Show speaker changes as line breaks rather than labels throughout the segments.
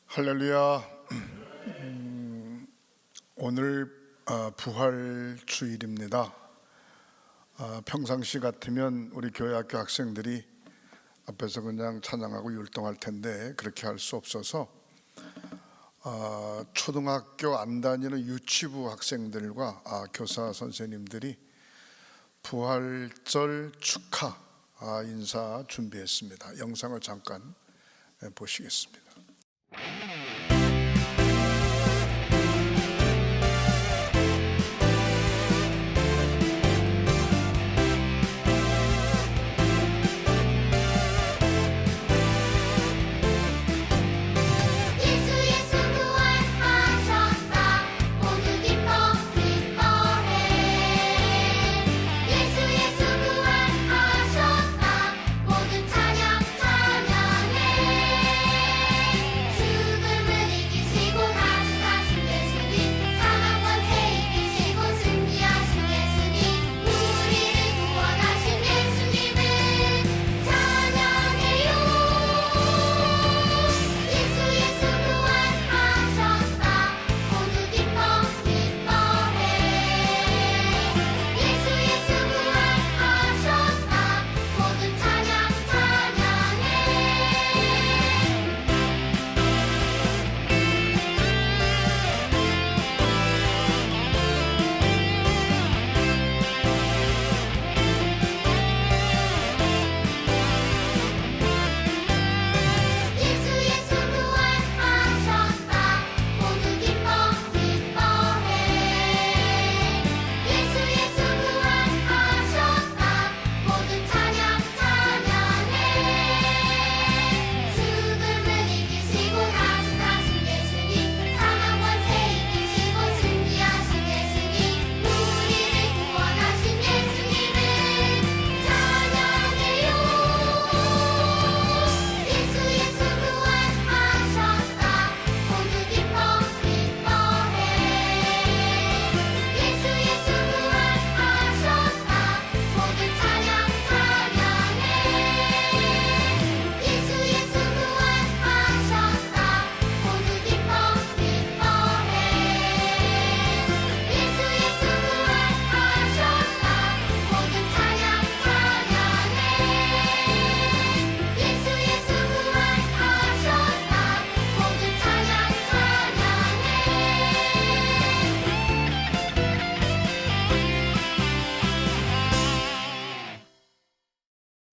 할렐루야. 오늘 부활주일입니다. 평상시 같으면 우리 교회학교 학생들이 앞에서 그냥 찬양하고 율동할 텐데 그렇게 할 수 없어서 초등학교 안 다니는 유치부 학생들과 교사 선생님들이 부활절 축하 인사 준비했습니다. 영상을 잠깐 보시겠습니다.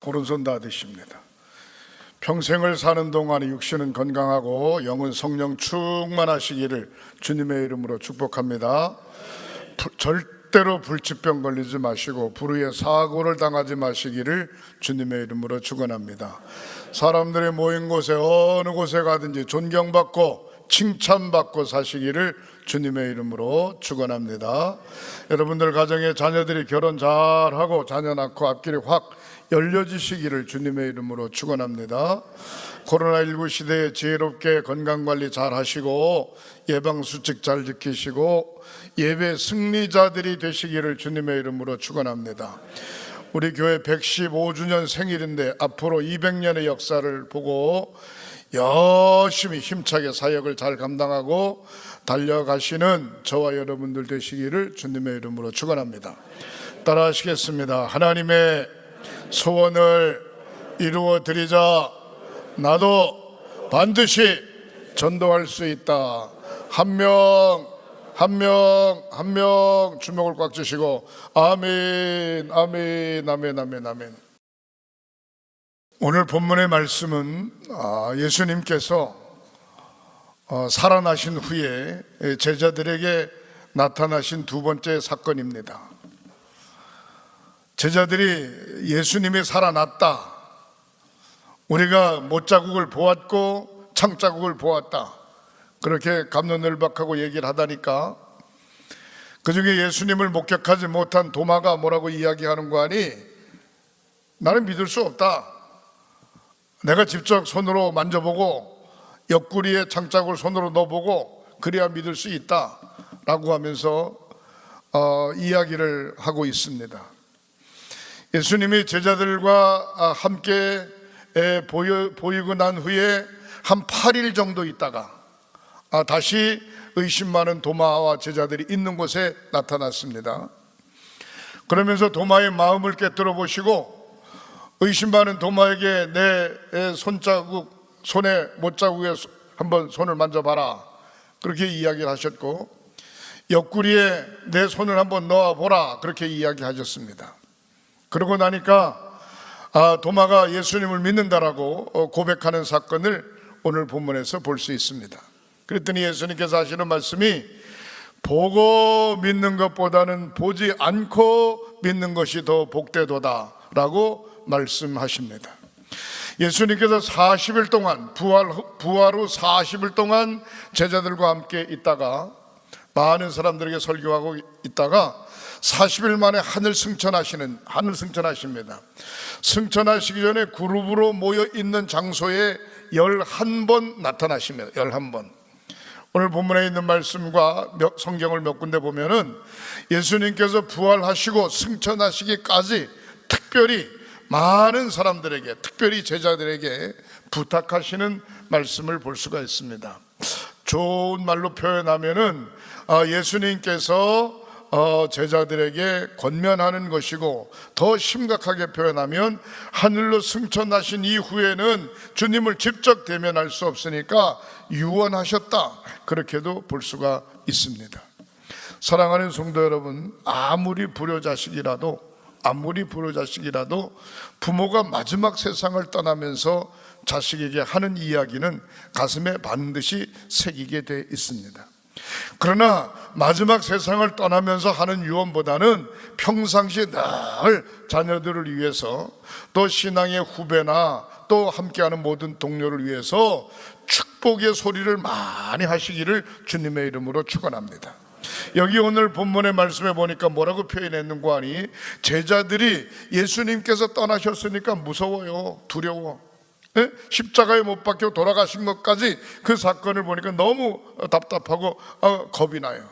오른손 다 드십니다. 평생을 사는 동안에 육신은 건강하고 영은 성령 충만하시기를 주님의 이름으로 축복합니다. 절대로 불치병 걸리지 마시고 불의의 사고를 당하지 마시기를 주님의 이름으로 축원합니다. 사람들이 모인 곳에 어느 곳에 가든지 존경받고 칭찬받고 사시기를 주님의 이름으로 축원합니다. 여러분들 가정에 자녀들이 결혼 잘하고 자녀 낳고 앞길이 확 열려지시기를 주님의 이름으로 축원합니다. 코로나19 시대에 지혜롭게 건강관리 잘 하시고 예방수칙 잘 지키시고 예배 승리자들이 되시기를 주님의 이름으로 축원합니다. 우리 교회 115주년 생일인데 앞으로 200년의 역사를 보고 열심히 힘차게 사역을 잘 감당하고 달려가시는 저와 여러분들 되시기를 주님의 이름으로 축원합니다. 따라하시겠습니다. 하나님의 소원을 이루어 드리자. 나도 반드시 전도할 수 있다. 한 명 주먹을 꽉 쥐시고 아멘 아멘 아멘 아멘 아멘. 오늘 본문의 말씀은 예수님께서 살아나신 후에 제자들에게 나타나신 두 번째 사건입니다. 제자들이 예수님이 살아났다, 우리가 못자국을 보았고 창자국을 보았다, 그렇게 갑론을박하고 얘기를 하다니까 그 중에 예수님을 목격하지 못한 도마가 뭐라고 이야기하는 거 아니? 나는 믿을 수 없다. 내가 직접 손으로 만져보고 옆구리에 창자국을 손으로 넣어보고 그래야 믿을 수 있다 라고 하면서 이야기를 하고 있습니다. 예수님이 제자들과 함께 보이고 난 후에 한 8일 정도 있다가 다시 의심 많은 도마와 제자들이 있는 곳에 나타났습니다. 그러면서 도마의 마음을 깨뜨려 보시고 의심 많은 도마에게 내 손자국, 손에 못자국에 한번 손을 만져봐라, 그렇게 이야기를 하셨고, 옆구리에 내 손을 한번 넣어보라, 그렇게 이야기하셨습니다. 그러고 나니까 도마가 예수님을 믿는다라고 고백하는 사건을 오늘 본문에서 볼 수 있습니다. 그랬더니 예수님께서 하시는 말씀이 보고 믿는 것보다는 보지 않고 믿는 것이 더 복되도다 라고 말씀하십니다. 예수님께서 40일 동안 부활 후 40일 동안 제자들과 함께 있다가 많은 사람들에게 설교하고 있다가 40일 만에 하늘 승천하십니다. 승천하시기 전에 그룹으로 모여 있는 장소에 11번 나타나십니다. 11번. 오늘 본문에 있는 말씀과 성경을 몇 군데 보면은 예수님께서 부활하시고 승천하시기까지 특별히 많은 사람들에게, 특별히 제자들에게 부탁하시는 말씀을 볼 수가 있습니다. 좋은 말로 표현하면은 예수님께서 제자들에게 권면하는 것이고, 더 심각하게 표현하면 하늘로 승천하신 이후에는 주님을 직접 대면할 수 없으니까 유언하셨다, 그렇게도 볼 수가 있습니다. 사랑하는 성도 여러분, 아무리 불효자식이라도 부모가 마지막 세상을 떠나면서 자식에게 하는 이야기는 가슴에 반드시 새기게 돼 있습니다. 그러나 마지막 세상을 떠나면서 하는 유언보다는 평상시에 늘 자녀들을 위해서, 또 신앙의 후배나 또 함께하는 모든 동료를 위해서 축복의 소리를 많이 하시기를 주님의 이름으로 축원합니다. 여기 오늘 본문의 말씀에 보니까 뭐라고 표현했는고 하니, 제자들이 예수님께서 떠나셨으니까 무서워요, 두려워. 십자가에 못 박혀 돌아가신 것까지 그 사건을 보니까 너무 답답하고 겁이 나요.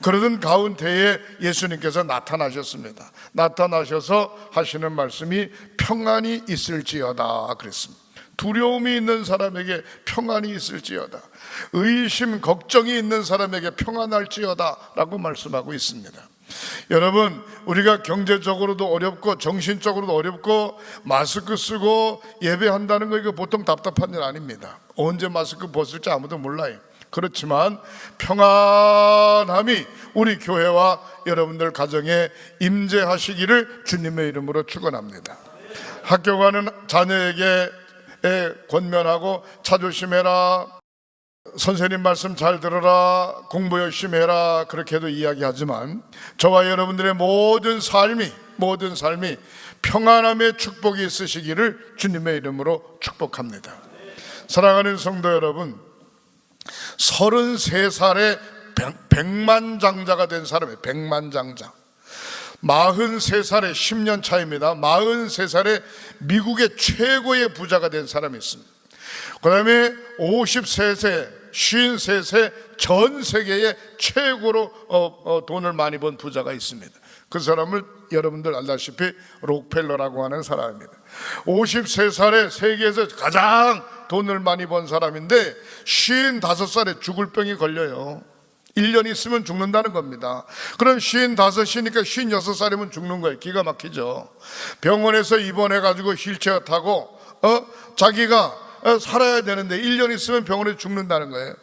그러던 가운데에 예수님께서 나타나셨습니다. 나타나셔서 하시는 말씀이 평안이 있을지어다 그랬습니다. 두려움이 있는 사람에게 평안이 있을지어다, 의심 걱정이 있는 사람에게 평안할지어다 라고 말씀하고 있습니다. 여러분, 우리가 경제적으로도 어렵고 정신적으로도 어렵고 마스크 쓰고 예배한다는 거 이거 보통 답답한 일 아닙니다. 언제 마스크 벗을지 아무도 몰라요. 그렇지만 평안함이 우리 교회와 여러분들 가정에 임재하시기를 주님의 이름으로 축원합니다. 학교 가는 자녀에게 권면하고 차 조심해라, 선생님 말씀 잘 들어라, 공부 열심히 해라, 그렇게도 이야기하지만 저와 여러분들의 모든 삶이 평안함의 축복이 있으시기를 주님의 이름으로 축복합니다. 사랑하는 성도 여러분, 33살에 백만장자가 된 사람이에요. 백만장자. 43살에 10년 차입니다. 43살에 미국의 최고의 부자가 된 사람이 있습니다. 그 다음에 53세, 53세 전 세계의 최고로 돈을 많이 번 부자가 있습니다. 그 사람을 여러분들 알다시피 록펠러라고 하는 사람입니다. 53살에 세계에서 가장 돈을 많이 번 사람인데 55살에 죽을 병이 걸려요. 1년 있으면 죽는다는 겁니다. 그럼 55이니까 56살이면 죽는 거예요. 기가 막히죠. 병원에서 입원해가지고 휠체어 타고 자기가 살아야 되는데 1년 있으면 병원에 죽는다는 거예요.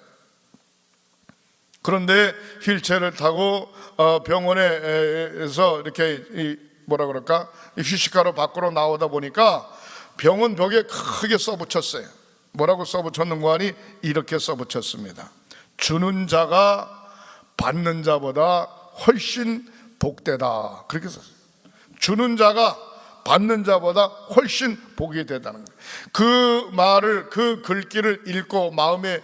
그런데 휠체어를 타고 병원에서 이렇게 휴식하러 밖으로 나오다 보니까 병원 벽에 크게 써붙였어요. 뭐라고 써붙였는고 하니 이렇게 써붙였습니다. 주는 자가 받는 자보다 훨씬 복되다, 그렇게 썼어요. 주는 자가 받는 자보다 훨씬 복이 되다는 거예요. 그 말을, 그 글귀를 읽고 마음에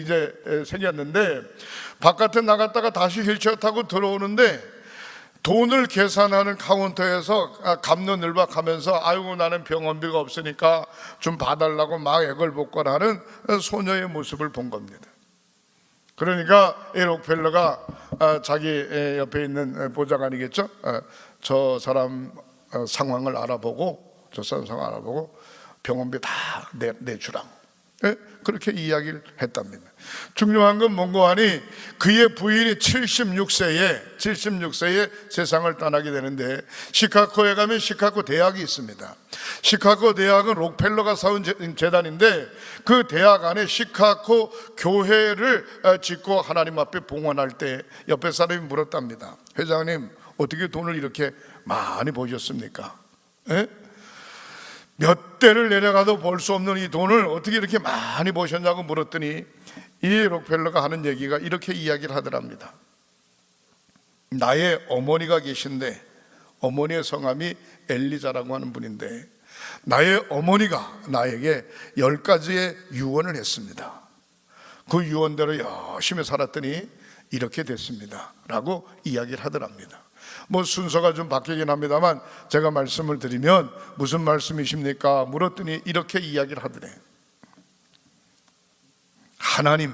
이제 새겼는데, 바깥에 나갔다가 다시 휠체어 타고 들어오는데 돈을 계산하는 카운터에서 갑론을박하면서 아이고 나는 병원비가 없으니까 좀 봐달라고 막 애걸복걸하는 소녀의 모습을 본 겁니다. 그러니까 이 록펠러가 자기 옆에 있는 보좌관이겠죠, 저 사람 상황을 알아보고 병원비 다 내주라고. 예? 그렇게 이야기를 했답니다. 중요한 건 뭔고 하니 그의 부인이 76세에 세상을 떠나게 되는데, 시카고에 가면 시카고 대학이 있습니다. 시카고 대학은 록펠러가 세운 재단인데 그 대학 안에 시카고 교회를 짓고 하나님 앞에 봉헌할 때 옆에 사람이 물었답니다. 회장님, 어떻게 돈을 이렇게 많이 버셨습니까? 예? 몇 대를 내려가도 벌 수 없는 이 돈을 어떻게 이렇게 많이 버셨냐고 물었더니 이 록펠러가 하는 얘기가 이렇게 이야기를 하더랍니다. 나의 어머니가 계신데, 어머니의 성함이 엘리자라고 하는 분인데, 나의 어머니가 나에게 10가지의 유언을 했습니다. 그 유언대로 열심히 살았더니 이렇게 됐습니다 라고 이야기를 하더랍니다. 뭐 순서가 좀 바뀌긴 합니다만 제가 말씀을 드리면 무슨 말씀이십니까? 물었더니 이렇게 이야기를 하더래. 하나님은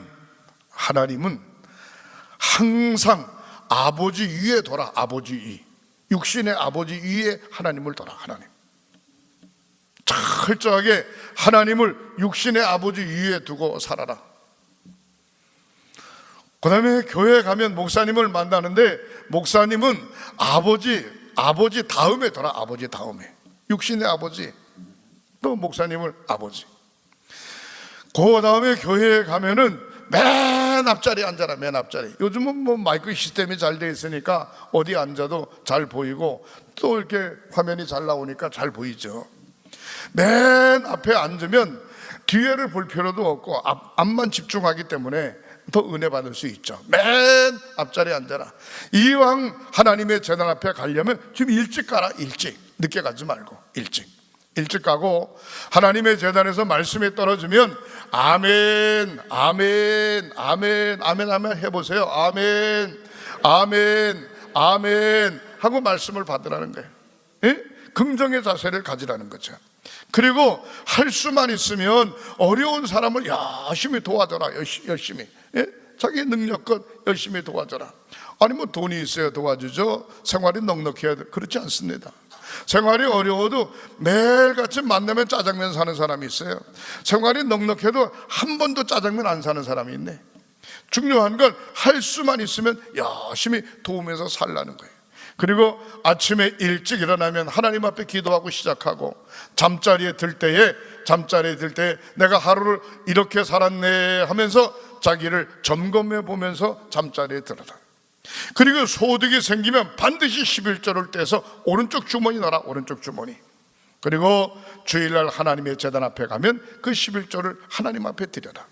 항상 아버지 위에 둬라. 아버지 위, 육신의 아버지 위에 하나님을 둬라. 하나님, 철저하게 하나님을 육신의 아버지 위에 두고 살아라. 그 다음에 교회에 가면 목사님을 만나는데 목사님은 아버지 다음에 둬라. 아버지 다음에, 육신의 아버지, 또 목사님을 아버지. 그 다음에 교회에 가면은 맨 앞자리에 앉아라. 맨 앞자리. 요즘은 뭐 마이크 시스템이 잘 돼 있으니까 어디 앉아도 잘 보이고 또 이렇게 화면이 잘 나오니까 잘 보이죠. 맨 앞에 앉으면 뒤에를 볼 필요도 없고 앞만 집중하기 때문에 더 은혜 받을 수 있죠. 맨 앞자리에 앉아라. 이왕 하나님의 재단 앞에 가려면 좀 일찍 가라. 일찍, 늦게 가지 말고 일찍 가고, 하나님의 재단에서 말씀이 떨어지면 아멘, 아멘, 아멘, 아멘, 아멘 해보세요. 아멘, 아멘, 아멘 하고 말씀을 받으라는 거예요. 예? 긍정의 자세를 가지라는 거죠. 그리고 할 수만 있으면 어려운 사람을 열심히 도와줘라. 열심히, 예? 자기 능력껏 열심히 도와줘라. 아니 뭐 돈이 있어야 도와주죠. 생활이 넉넉해야 돼. 그렇지 않습니다. 생활이 어려워도 매일같이 만나면 짜장면 사는 사람이 있어요. 생활이 넉넉해도 한 번도 짜장면 안 사는 사람이 있네. 중요한 건 할 수만 있으면 열심히 도우면서 살라는 거예요. 그리고 아침에 일찍 일어나면 하나님 앞에 기도하고 시작하고, 잠자리에 들 때에 내가 하루를 이렇게 살았네 하면서 자기를 점검해 보면서 잠자리에 들어라. 그리고 소득이 생기면 반드시 11조를 떼서 오른쪽 주머니 넣어라. 오른쪽 주머니. 그리고 주일날 하나님의 제단 앞에 가면 그 11조를 하나님 앞에 드려라.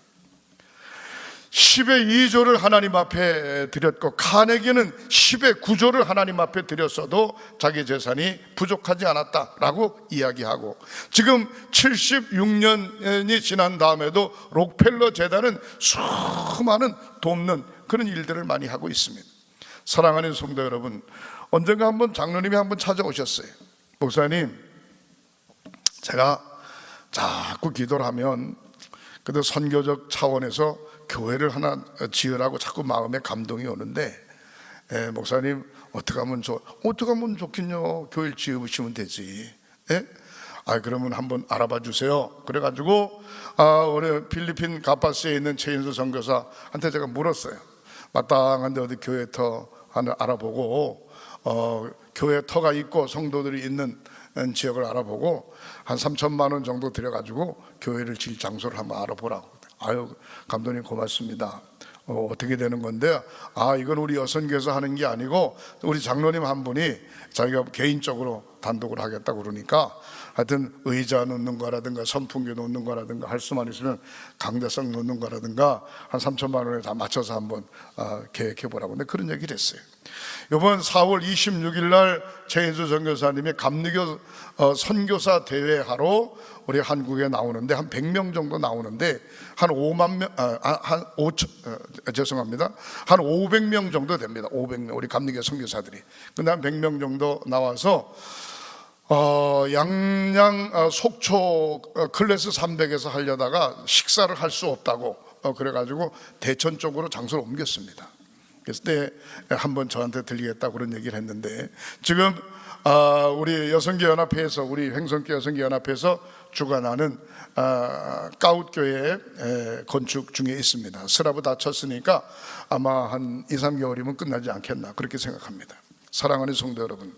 10의 2조를 하나님 앞에 드렸고, 카네기는 10의 9조를 하나님 앞에 드렸어도 자기 재산이 부족하지 않았다라고 이야기하고, 지금 76년이 지난 다음에도 록펠러 재단은 수많은 돕는 그런 일들을 많이 하고 있습니다. 사랑하는 성도 여러분, 언젠가 한번 장로님이 한번 찾아오셨어요. 목사님, 제가 자꾸 기도를 하면 그래도 선교적 차원에서 교회를 하나 지으라고 자꾸 마음에 감동이 오는데, 목사님 어떻게 하면 좋겠냐. 교회를 지으시면 되지. 그러면 한번 알아봐 주세요. 그래가지고 우리 필리핀 가파스에 있는 최인수 선교사한테 제가 물었어요. 마땅한데 어디 교회 터 하나 알아보고, 교회 터가 있고 성도들이 있는 지역을 알아보고 한 3천만 원 정도 들여가지고 교회를 지을 장소를 한번 알아보라고. 아유, 감독님 고맙습니다. 어떻게 되는 건데, 이건 우리 여선교에서 하는 게 아니고 우리 장로님 한 분이 자기가 개인적으로 단독으로 하겠다고 그러니까, 하여튼 의자 놓는 거라든가 선풍기 놓는 거라든가 할 수만 있으면 강대상 놓는 거라든가 한 3천만 원에 다 맞춰서 한번 계획해 보라고. 근데 그런 얘기를 했어요. 이번 4월 26일 날 최인수 선교사님이 감리교 선교사 대회 하러 우리 한국에 나오는데 한 100명 정도 나오는데 한 500명 정도 됩니다. 500명 우리 감리교 선교사들이. 근데 한 100명 정도 나와서 양양 속초 클래스 300에서 하려다가 식사를 할 수 없다고 그래가지고 대천 쪽으로 장소를 옮겼습니다. 그래서 때 한번 저한테 들리겠다 그런 얘기를 했는데, 지금 우리 여성교 연합회에서, 우리 횡성교 여성교 연합회에서 주관하는 가웃교회 건축 중에 있습니다. 슬라브 다 쳤으니까 아마 한 2, 3개월이면 끝나지 않겠나 그렇게 생각합니다. 사랑하는 성도 여러분,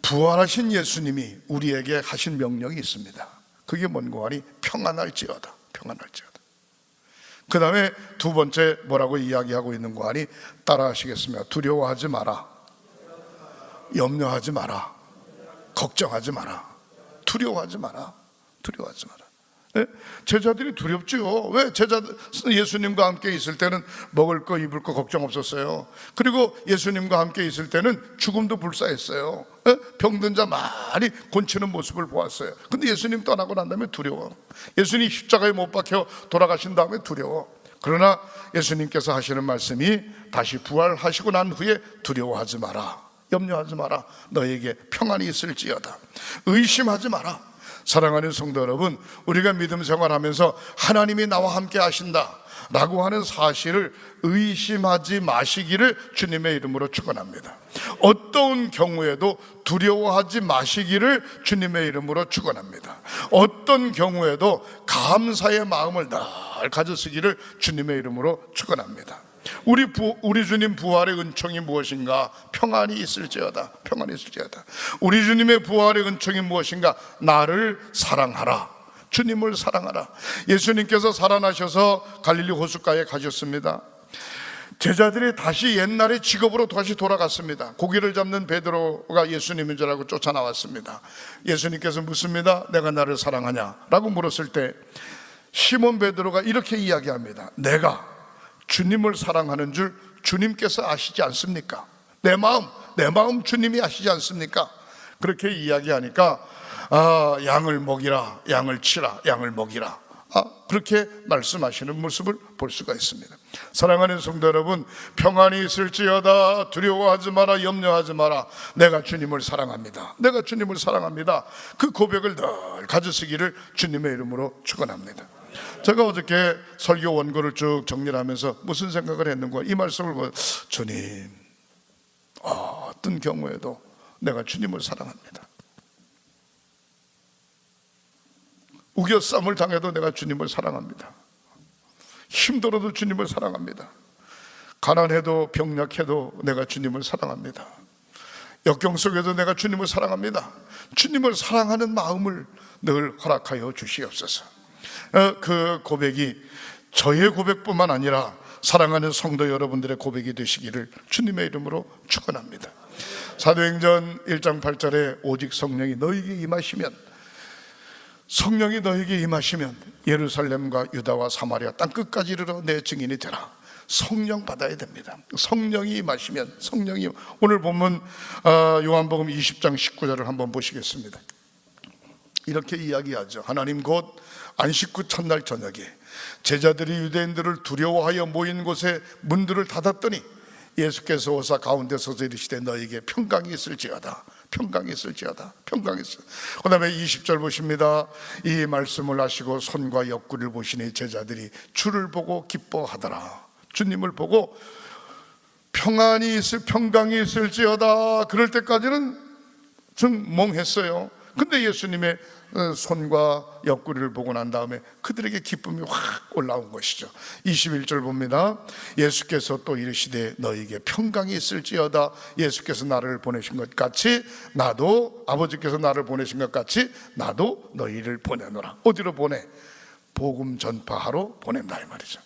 부활하신 예수님이 우리에게 하신 명령이 있습니다. 그게 뭔고 하니 평안할지어다, 평안할지어다. 그 다음에 두 번째 뭐라고 이야기하고 있는 거 하니 따라하시겠습니다. 두려워하지 마라, 염려하지 마라, 걱정하지 마라, 두려워하지 마라, 두려워하지 마라. 네? 제자들이 두렵죠. 왜? 예수님과 함께 있을 때는 먹을 거 입을 거 걱정 없었어요. 그리고 예수님과 함께 있을 때는 죽음도 불사했어요. 네? 병든 자 많이 곤치는 모습을 보았어요. 근데 예수님 떠나고 난 다음에 두려워. 예수님 십자가에 못 박혀 돌아가신 다음에 두려워. 그러나 예수님께서 하시는 말씀이 다시 부활하시고 난 후에 두려워하지 마라, 염려하지 마라, 너에게 평안이 있을지어다, 의심하지 마라. 사랑하는 성도 여러분, 우리가 믿음 생활하면서 하나님이 나와 함께 하신다 라고 하는 사실을 의심하지 마시기를 주님의 이름으로 축원합니다. 어떤 경우에도 두려워하지 마시기를 주님의 이름으로 축원합니다. 어떤 경우에도 감사의 마음을 늘 가져쓰기를 주님의 이름으로 축원합니다. 우리 주님 부활의 은총이 무엇인가? 평안이 있을지어다, 평안이 있을지어다. 우리 주님의 부활의 은총이 무엇인가? 나를 사랑하라, 주님을 사랑하라. 예수님께서 살아나셔서 갈릴리 호숫가에 가셨습니다. 제자들이 다시 옛날의 직업으로 다시 돌아갔습니다. 고기를 잡는 베드로가 예수님인 줄 알고 쫓아나왔습니다. 예수님께서 묻습니다. 내가 나를 사랑하냐? 라고 물었을 때 시몬 베드로가 이렇게 이야기합니다. 내가 주님을 사랑하는 줄 주님께서 아시지 않습니까? 내 마음 주님이 아시지 않습니까? 그렇게 이야기하니까 양을 먹이라, 양을 치라, 양을 먹이라, 그렇게 말씀하시는 모습을 볼 수가 있습니다. 사랑하는 성도 여러분, 평안이 있을지어다, 두려워하지 마라, 염려하지 마라, 내가 주님을 사랑합니다, 내가 주님을 사랑합니다. 그 고백을 늘 가져쓰기를 주님의 이름으로 축원합니다. 제가 어저께 설교 원고를 쭉 정리를 하면서 무슨 생각을 했는가, 이 말씀을 보면 주님, 어떤 경우에도 내가 주님을 사랑합니다. 우겨쌈을 당해도 내가 주님을 사랑합니다. 힘들어도 주님을 사랑합니다. 가난해도 병약해도 내가 주님을 사랑합니다. 역경 속에도 내가 주님을 사랑합니다. 주님을 사랑하는 마음을 늘 허락하여 주시옵소서. 그 고백이 저의 고백뿐만 아니라 사랑하는 성도 여러분들의 고백이 되시기를 주님의 이름으로 축원합니다. 사도행전 1장 8절에 오직 성령이 너에게 임하시면, 성령이 너에게 임하시면 예루살렘과 유다와 사마리아 땅끝까지 이르러 내 증인이 되라. 성령 받아야 됩니다. 성령이 임하시면, 성령이, 오늘 본문 요한복음 20장 19절을 한번 보시겠습니다. 이렇게 이야기하죠. 하나님 곧 안식 후 첫날 저녁에 제자들이 유대인들을 두려워하여 모인 곳에 문들을 닫았더니 예수께서 오사 가운데 서서 이르시되 너에게 평강이 있을지어다, 평강이 있을지어다, 평강이 있을. 그 다음에 20절 보십니다. 이 말씀을 하시고 손과 옆구리를 보시니 제자들이 주를 보고 기뻐하더라. 주님을 보고 평강이 있을지어다. 그럴 때까지는 좀 멍했어요. 근데 예수님의 손과 옆구리를 보고 난 다음에 그들에게 기쁨이 확 올라온 것이죠. 21절 봅니다. 예수께서 또 이르시되 너에게 평강이 있을지어다. 예수께서 나를 보내신 것 같이 나도, 아버지께서 나를 보내신 것 같이 나도 너희를 보내노라. 어디로 보내? 복음 전파하러 보낸다 이 말이죠.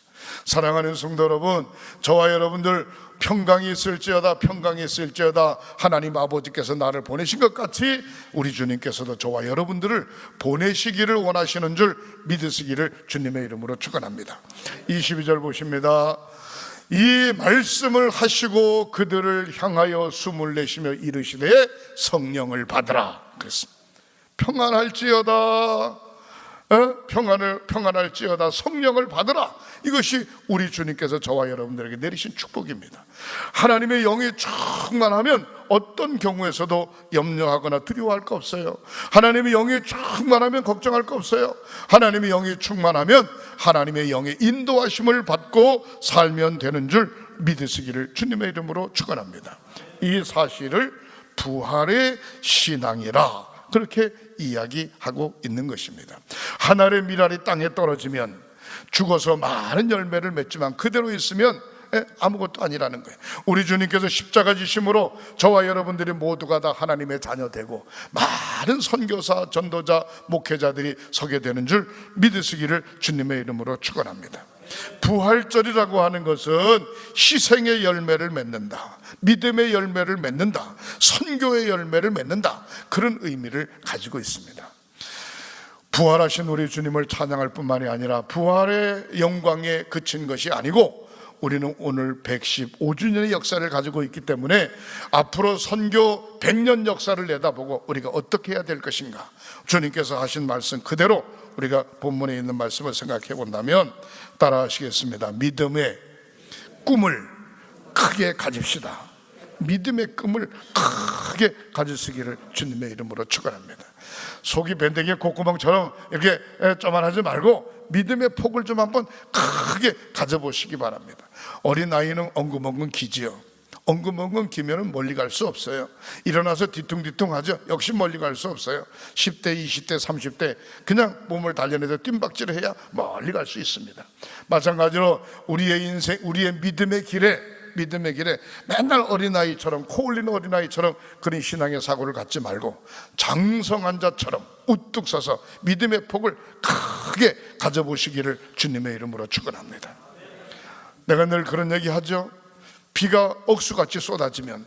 사랑하는 성도 여러분, 저와 여러분들 평강이 있을지어다, 평강이 있을지어다. 하나님 아버지께서 나를 보내신 것 같이 우리 주님께서도 저와 여러분들을 보내시기를 원하시는 줄 믿으시기를 주님의 이름으로 축원합니다. 22절 보십니다. 이 말씀을 하시고 그들을 향하여 숨을 내쉬며 이르시되 성령을 받으라 그랬습니다. 평안할지어다, 평안할지어다, 성령을 받으라. 이것이 우리 주님께서 저와 여러분들에게 내리신 축복입니다. 하나님의 영이 충만하면 어떤 경우에서도 염려하거나 두려워할 거 없어요. 하나님의 영이 충만하면 걱정할 거 없어요. 하나님의 영이 충만하면 하나님의 영의 인도하심을 받고 살면 되는 줄 믿으시기를 주님의 이름으로 축원합니다. 이 사실을 부활의 신앙이라 그렇게 이야기하고 있는 것입니다. 한 알의 밀알이 땅에 떨어지면 죽어서 많은 열매를 맺지만 그대로 있으면 아무것도 아니라는 거예요. 우리 주님께서 십자가 지심으로 저와 여러분들이 모두가 다 하나님의 자녀 되고 많은 선교사, 전도자, 목회자들이 서게 되는 줄 믿으시기를 주님의 이름으로 축원합니다. 부활절이라고 하는 것은 희생의 열매를 맺는다, 믿음의 열매를 맺는다, 선교의 열매를 맺는다, 그런 의미를 가지고 있습니다. 부활하신 우리 주님을 찬양할 뿐만이 아니라 부활의 영광에 그친 것이 아니고 우리는 오늘 115주년의 역사를 가지고 있기 때문에 앞으로 선교 100년 역사를 내다보고 우리가 어떻게 해야 될 것인가, 주님께서 하신 말씀 그대로 우리가 본문에 있는 말씀을 생각해 본다면 따라 하시겠습니다. 믿음의 꿈을 크게 가집시다. 믿음의 꿈을 크게 가지시기를 주님의 이름으로 축원합니다. 속이 밴댕이 콧구멍처럼 이렇게 쪼만하지 말고 믿음의 폭을 좀 한번 크게 가져보시기 바랍니다. 어린아이는 엉금엉금 기지요. 엉금엉금 기면은 멀리 갈 수 없어요. 일어나서 뒤뚱뒤뚱 하죠. 역시 멀리 갈 수 없어요. 10대, 20대, 30대 그냥 몸을 단련해서 뜀박질을 해야 멀리 갈 수 있습니다. 마찬가지로 우리의 인생, 우리의 믿음의 길에 맨날 어린아이처럼, 코 올리는 어린아이처럼 그런 신앙의 사고를 갖지 말고 장성한 자처럼 우뚝 서서 믿음의 폭을 크게 가져보시기를 주님의 이름으로 축원합니다. 내가 늘 그런 얘기 하죠. 비가 억수같이 쏟아지면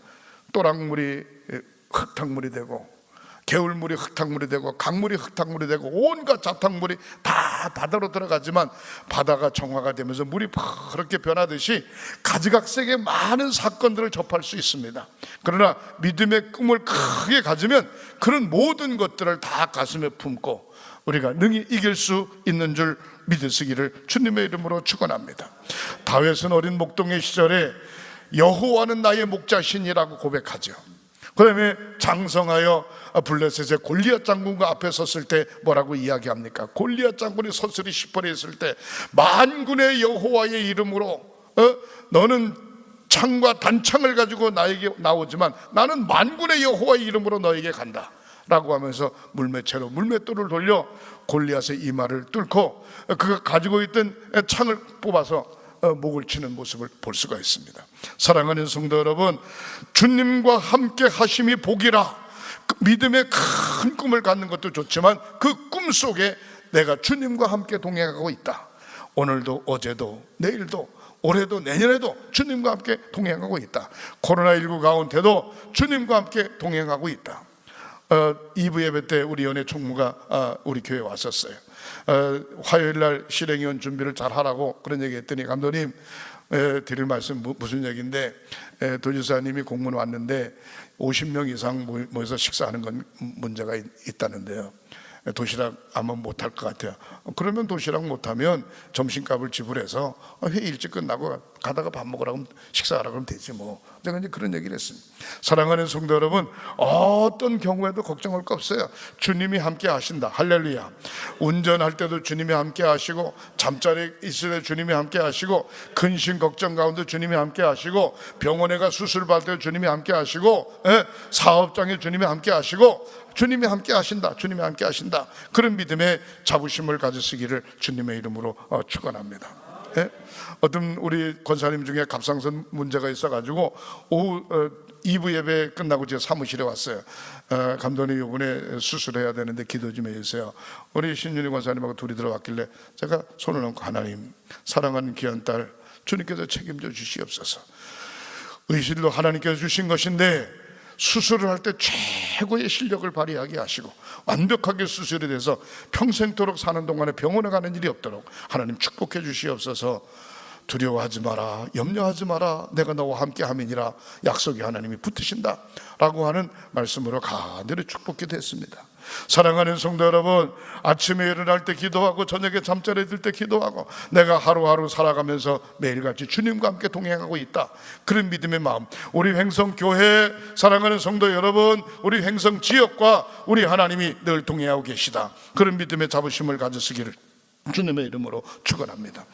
또랑물이 흙탕물이 되고 개울물이 흙탕물이 되고 강물이 흙탕물이 되고 온갖 자탕물이 다 바다로 들어가지만 바다가 정화가 되면서 물이 그렇게 변하듯이 가지각색의 많은 사건들을 접할 수 있습니다. 그러나 믿음의 꿈을 크게 가지면 그런 모든 것들을 다 가슴에 품고 우리가 능히 이길 수 있는 줄 믿으시기를 주님의 이름으로 축원합니다. 다윗은 어린 목동의 시절에 여호와는 나의 목자신이라고 고백하죠. 그 다음에 장성하여 블레셋의 골리앗 장군과 앞에 섰을 때 뭐라고 이야기합니까? 골리앗 장군이 서슬이 시퍼리했을 때 만군의 여호와의 이름으로 너는 창과 단창을 가지고 나에게 나오지만 나는 만군의 여호와의 이름으로 너에게 간다 라고 하면서 물매채로 물맷돌을 돌려 골리앗의 이마를 뚫고 그가 가지고 있던 창을 뽑아서 목을 치는 모습을 볼 수가 있습니다. 사랑하는 성도 여러분, 주님과 함께 하심이 복이라. 믿음의 큰 꿈을 갖는 것도 좋지만 그 꿈 속에 내가 주님과 함께 동행하고 있다. 오늘도 어제도 내일도 올해도 내년에도 주님과 함께 동행하고 있다. 코로나19 가운데도 주님과 함께 동행하고 있다. 2부 예배 때 우리 연예 총무가 우리 교회에 왔었어요. 화요일날 실행위원 준비를 잘 하라고 그런 얘기 했더니 감독님 드릴 말씀 무슨 얘기인데 도지사님이 공문 왔는데 50명 이상 모여서 식사하는 건 문제가 있다는데요. 도시락 아마 못할 것 같아요. 그러면 도시락 못하면 점심값을 지불해서 회의 일찍 끝나고 가다가 밥 먹으라고 식사하라고 하면 되지 뭐. 제가 이제 그런 얘기를 했습니다. 사랑하는 성도 여러분, 어떤 경우에도 걱정할 거 없어요. 주님이 함께 하신다. 할렐루야. 운전할 때도 주님이 함께 하시고, 잠자리에 있을 때 주님이 함께 하시고, 근심 걱정 가운데 주님이 함께 하시고, 병원에 가 수술 받을 때 주님이 함께 하시고, 사업장에 주님이 함께 하시고, 주님이 함께 하신다. 주님이 함께 하신다. 그런 믿음의 자부심을 가지시기를 주님의 이름으로 축원합니다. 어떤 우리 권사님 중에 갑상선 문제가 있어가지고 오후 2부 예배 끝나고 제 사무실에 왔어요. 감독님 이번에 수술해야 되는데 기도 좀 해주세요. 우리 신윤희 권사님하고 둘이 들어왔길래 제가 손을 얹고 하나님, 사랑하는 귀한 딸 주님께서 책임져 주시옵소서. 의실로 하나님께서 주신 것인데 수술을 할 때 최고의 실력을 발휘하게 하시고 완벽하게 수술이 돼서 평생토록 사는 동안에 병원에 가는 일이 없도록 하나님 축복해 주시옵소서. 두려워하지 마라, 염려하지 마라, 내가 너와 함께 함이니라. 약속이 하나님이 붙으신다 라고 하는 말씀으로 간절히 축복이 됐습니다. 사랑하는 성도 여러분, 아침에 일어날 때 기도하고 저녁에 잠자리에 들 때 기도하고 내가 하루하루 살아가면서 매일같이 주님과 함께 동행하고 있다. 그런 믿음의 마음, 우리 횡성교회 사랑하는 성도 여러분, 우리 횡성 지역과 우리 하나님이 늘 동행하고 계시다. 그런 믿음의 자부심을 가지시기를 주님의 이름으로 축원합니다.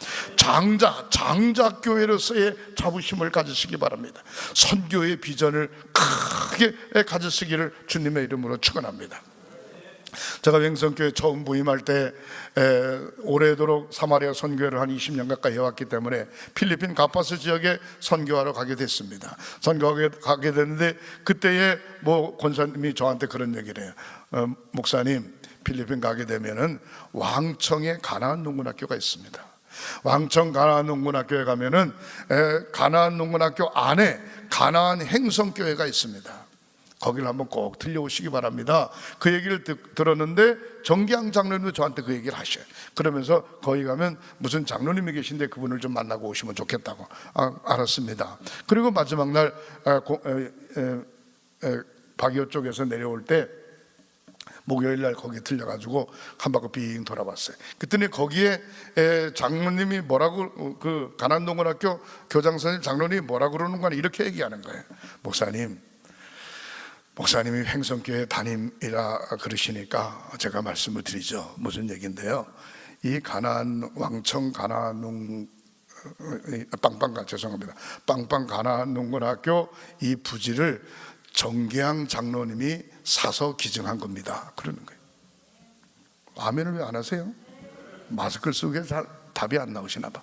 장자교회로서의 자부심을 가지시기 바랍니다. 선교의 비전을 크게 가지시기를 주님의 이름으로 축원합니다. 제가 횡성교회 처음 부임할 때 오래도록 사마리아 선교회를 한 20년 가까이 해왔기 때문에 필리핀 가파스 지역에 선교하러 가게 됐습니다. 선교하게 가게 됐는데 그때에 권사님이 저한테 그런 얘기를 해요. 목사님, 필리핀 가게 되면은 왕청에 가나안 농군학교가 있습니다. 왕청 가나안 농군학교에 가면은 가나안 농군학교 안에 가나안 행성교회가 있습니다. 거기를 한번 꼭 들려오시기 바랍니다. 그 얘기를 들었는데 정기양 장로님도 저한테 그 얘기를 하셔요. 그러면서 거기 가면 무슨 장로님이 계신데 그분을 좀 만나고 오시면 좋겠다고. 알았습니다. 그리고 마지막 날 바기오 쪽에서 내려올 때 목요일 날 거기 들려가지고 한 바퀴 빙 돌아봤어요. 그랬더니 거기에 장로님이 뭐라고, 그 가난동군학교 교장선생님 장로님이 뭐라고 그러는 거냐 이렇게 얘기하는 거예요. 목사님이 횡성교회 담임이라 그러시니까 제가 말씀을 드리죠. 무슨 얘기인데요, 이 가나안 왕청 가나안 빵빵 가나안 농군학교 이 부지를 정계양 장로님이 사서 기증한 겁니다. 그러는 거예요. 아멘을 왜 안 하세요? 마스크를 쓰고 잘 답이 안 나오시나 봐.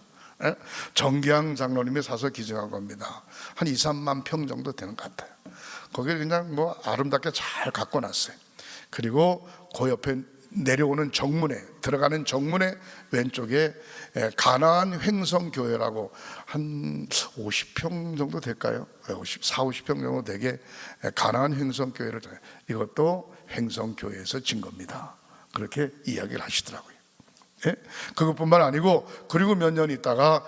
정계양 장로님이 사서 기증한 겁니다. 한 2, 3만 평 정도 되는 것 같아요. 거기를 그냥 아름답게 잘 갖고 놨어요. 그리고 그 옆에 내려오는 정문에, 들어가는 정문에 왼쪽에 가나안 횡성교회라고 한 50평 정도 될까요? 50평 정도 되게 가나안 횡성교회를, 이것도 횡성교회에서 진 겁니다. 그렇게 이야기를 하시더라고요. 그것뿐만 아니고, 그리고 몇 년 있다가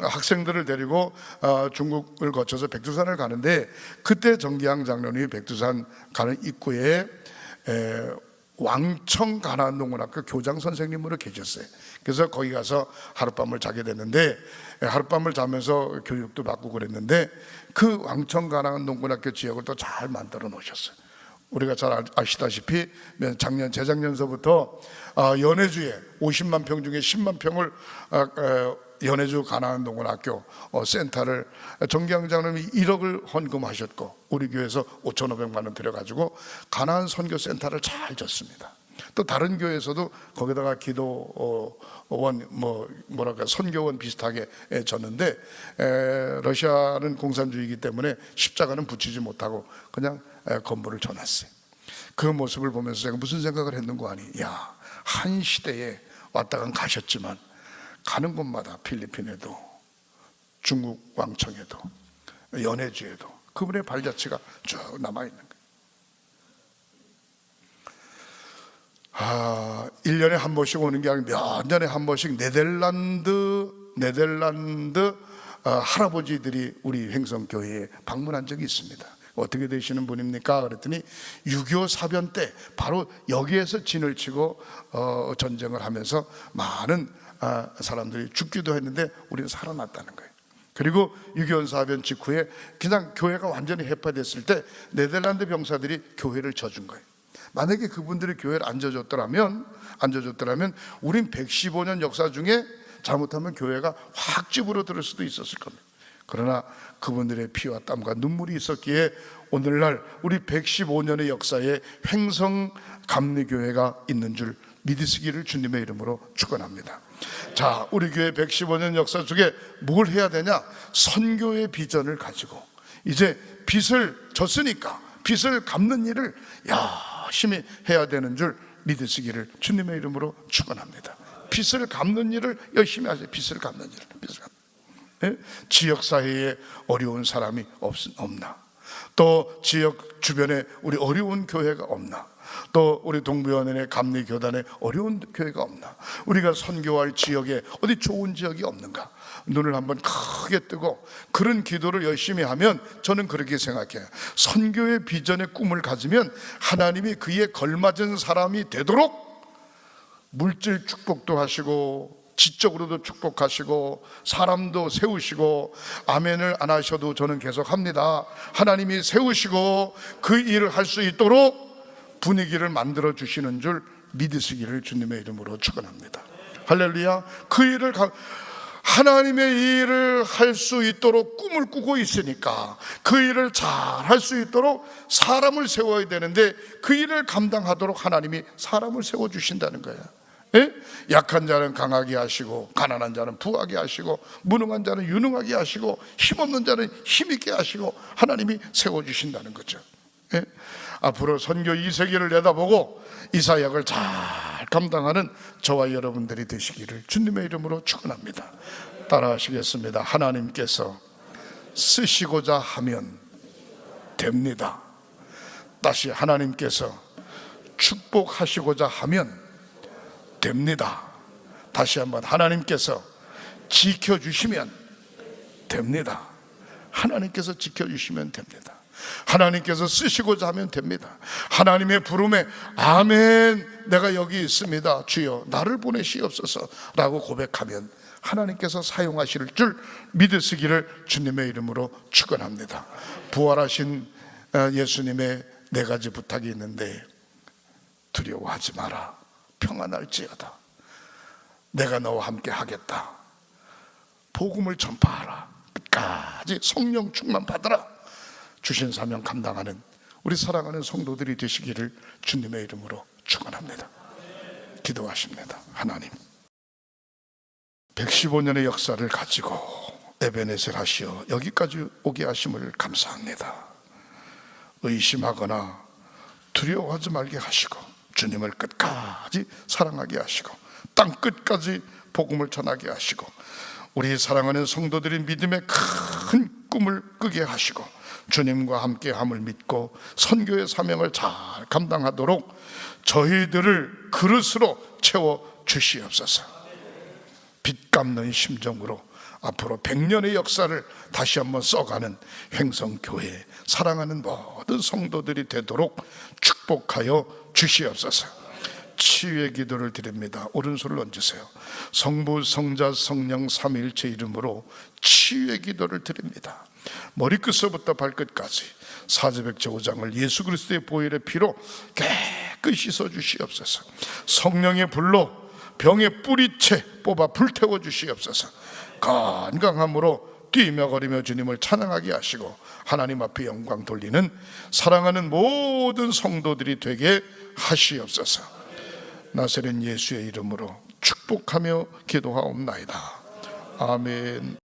학생들을 데리고 중국을 거쳐서 백두산을 가는데, 그때 정기양 장로님이 백두산 가는 입구에 왕청 가나안 농군학교 교장 선생님으로 계셨어요. 그래서 거기 가서 하룻밤을 자게 됐는데, 하룻밤을 자면서 교육도 받고 그랬는데, 그 왕청 가나안 농군학교 지역을 또 잘 만들어 놓으셨어요. 우리가 잘 아시다시피 재작년서부터 연해주에 50만 평 중에 10만 평을 연해주 가나안 농군학교 센터를 정기양 장로님이 1억을 헌금하셨고, 우리 교회에서 5,500만 원 들여가지고 가나안 선교센터를 잘 졌습니다. 또 다른 교회에서도 거기다가 기도원 선교원 비슷하게 졌는데, 러시아는 공산주의이기 때문에 십자가는 붙이지 못하고 그냥 건물을 쳐놨어요. 그 모습을 보면서 제가 무슨 생각을 했는고 하니, 한 시대에 왔다간 가셨지만 가는 곳마다 필리핀에도 중국 왕청에도 연해주에도 그분의 발자취가 쭉 남아있는 거예요. 1년에 한 번씩 오는 게 아니라 몇 년에 한 번씩 네덜란드 할아버지들이 우리 횡성교회에 방문한 적이 있습니다. 어떻게 되시는 분입니까? 그랬더니 6.25 사변 때 바로 여기에서 진을 치고 전쟁을 하면서 많은 사람들이 죽기도 했는데 우리는 살아났다는 거예요. 그리고 6.25 사변 직후에 그냥 교회가 완전히 해파됐을 때 네덜란드 병사들이 교회를 져준 거예요. 만약에 그분들이 교회를 안 져줬더라면 우린 115년 역사 중에 잘못하면 교회가 확 찌부러들 수도 있었을 겁니다. 그러나 그분들의 피와 땀과 눈물이 있었기에 오늘날 우리 115년의 역사에 횡성 감리교회가 있는 줄 믿으시기를 주님의 이름으로 축원합니다. 자, 우리 교회 115년 역사 중에 뭘 해야 되냐? 선교의 비전을 가지고 이제 빚을 졌으니까 빚을 갚는 일을 열심히 해야 되는 줄 믿으시기를 주님의 이름으로 축원합니다. 빚을 갚는 일을 열심히 하세요. 빚을 갚는 일을. 지역사회에 어려운 사람이 없나? 또 지역 주변에 우리 어려운 교회가 없나? 또 우리 동부연합회 감리교단에 어려운 교회가 없나? 우리가 선교할 지역에 어디 좋은 지역이 없는가? 눈을 한번 크게 뜨고 그런 기도를 열심히 하면, 저는 그렇게 생각해요. 선교의 비전의 꿈을 가지면 하나님이 그에 걸맞은 사람이 되도록 물질 축복도 하시고 지적으로도 축복하시고 사람도 세우시고, 아멘을 안 하셔도 저는 계속 합니다. 하나님이 세우시고 그 일을 할 수 있도록 분위기를 만들어 주시는 줄 믿으시기를 주님의 이름으로 축원합니다. 할렐루야. 그 일을 하나님의 일을 할 수 있도록 꿈을 꾸고 있으니까 그 일을 잘 할 수 있도록 사람을 세워야 되는데 그 일을 감당하도록 하나님이 사람을 세워주신다는 거예요. 예? 약한 자는 강하게 하시고 가난한 자는 부하게 하시고 무능한 자는 유능하게 하시고 힘없는 자는 힘있게 하시고 하나님이 세워주신다는 거죠. 예? 앞으로 선교 2세기를 내다보고 이 사역을 잘 감당하는 저와 여러분들이 되시기를 주님의 이름으로 축원합니다. 따라하시겠습니다. 하나님께서 쓰시고자 하면 됩니다. 다시 하나님께서 축복하시고자 하면 됩니다. 다시 한번 하나님께서 지켜주시면 됩니다. 하나님께서 지켜주시면 됩니다. 하나님께서 쓰시고자 하면 됩니다. 하나님의 부름에 아멘, 내가 여기 있습니다, 주여 나를 보내시옵소서 라고 고백하면 하나님께서 사용하실 줄 믿으시기를 주님의 이름으로 축원합니다. 부활하신 예수님의 4가지 부탁이 있는데, 두려워하지 마라, 평안할지어다, 내가 너와 함께 하겠다, 복음을 전파하라, 끝까지 성령 충만 받으라, 주신 사명 감당하는 우리 사랑하는 성도들이 되시기를 주님의 이름으로 축원합니다. 기도하십니다. 하나님, 115년의 역사를 가지고 에베네셀 하시어 여기까지 오게 하심을 감사합니다. 의심하거나 두려워하지 말게 하시고 주님을 끝까지 사랑하게 하시고 땅 끝까지 복음을 전하게 하시고 우리 사랑하는 성도들이 믿음의 큰 꿈을 꾸게 하시고 주님과 함께함을 믿고 선교의 사명을 잘 감당하도록 저희들을 그릇으로 채워 주시옵소서. 빚 갚는 심정으로 앞으로 100년의 역사를 다시 한번 써가는 횡성교회 사랑하는 모든 성도들이 되도록 축복하여 주시옵소서. 치유의 기도를 드립니다. 오른손을 얹으세요. 성부, 성자, 성령 삼위일체 이름으로 치유의 기도를 드립니다. 머리끝서부터 발끝까지 사제백제 5장을 예수 그리스도의 보혈의 피로 깨끗이 씻어주시옵소서. 성령의 불로 병의 뿌리채 뽑아 불태워 주시옵소서. 건강함으로 뛰며 거리며 주님을 찬양하게 하시고 하나님 앞에 영광 돌리는 사랑하는 모든 성도들이 되게 하시옵소서. 나사렛 예수의 이름으로 축복하며 기도하옵나이다. 아멘.